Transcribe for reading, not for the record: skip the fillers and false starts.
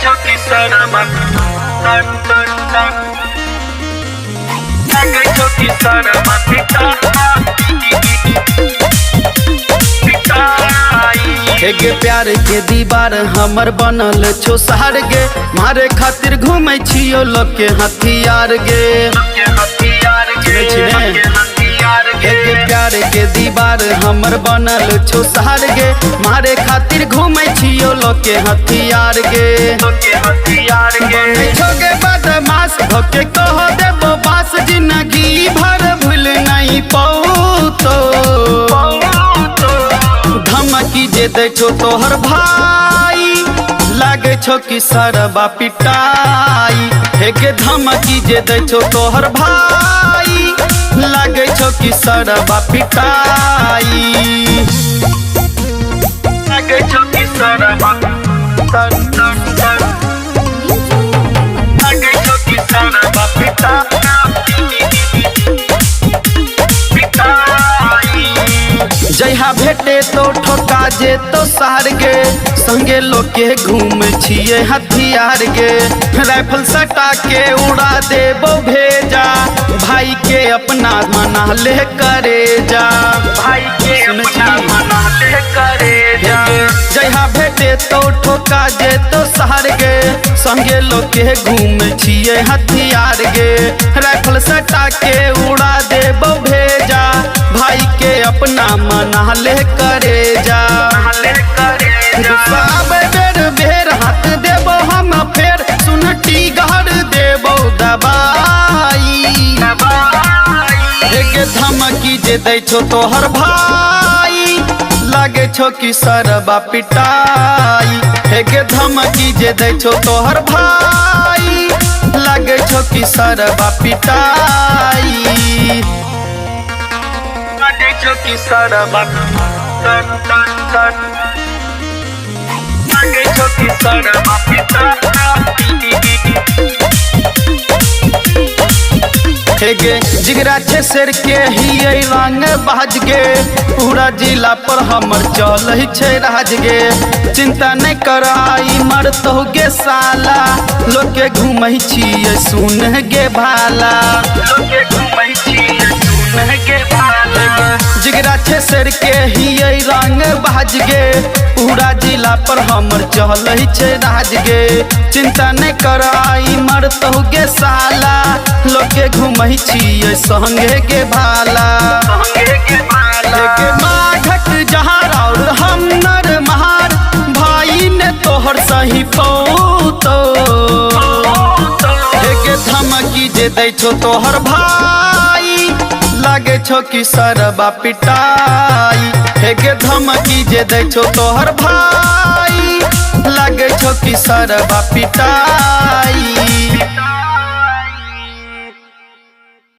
छोटी सरमा छोटी सरमा गे प्यार के दीवार हमर बनल छो सहार गे मारे खातिर घूमे छियो लोग के हथियार गे गे प्यार के दीवार हमर बनल छो सहार गे मारे खातिर घूमे छियो लोग के हथियार गे छोगे बदमाश भके कह देबो बास जिंदगी भर भूल नहीं पाऊ तो धमकी जे दे छो तोहर भाई लागे छो कि सरबा पिटाई हे गे धमकी जे दे छो तोहर भाई लागे छो कि सरबा पिटाई लागे छो कि सरबा लागे छो कि सरबा जहा भेटे तो ठोका जे तो सार गे संगे लोग के घूम छिए हथियार गे राइफल सटा के उड़ा देबो भेजा भाई के अपना मना ले करे जा भाई के अपना मना ले करे जा जहा भेटे तो ठोका जे तो सार गे संगे लोग के घूम छिए हथियार गे राइफल सटा के उड़ा देबो भेजा भाई के अपना मना ले करे जा बेर बेर हाथ देबो हम फेर सुनटी गहर देबो दबाई गे धमकी जे दै छो तोहर भाई लागे छो कि सरबा पिटाई हे गे धमकी जे दै छो तोहर भाई लागे छो कि सरबा पिटाई छोटी सरमा छोटी सरमा गे जिगरा छे शेर के ही रंग बाज गे पूरा जिला पर हमर चल छे राज गे चिंता नहीं कराई मरतो गे साला लोग के घूमै छिए सुन गे भाला लोग के घूमै छिए सुन गे भाला जिगरा छे शेर के ही रंग बाज गे पूरा जिला पर हमर चल छे राज गे चिंता नहीं कराई मरतो गे साला लोग के घूमै छिए संगे के भाला माघक जहार और हम नर महार भाई ने तोहर सही पौतो के धमकी जे दै छो तोहर भाई लागे छो कि सरबा पिटाई हे गे धमकी जे दै छो तोहर भाई लागे छो कि सरबा पिटाई।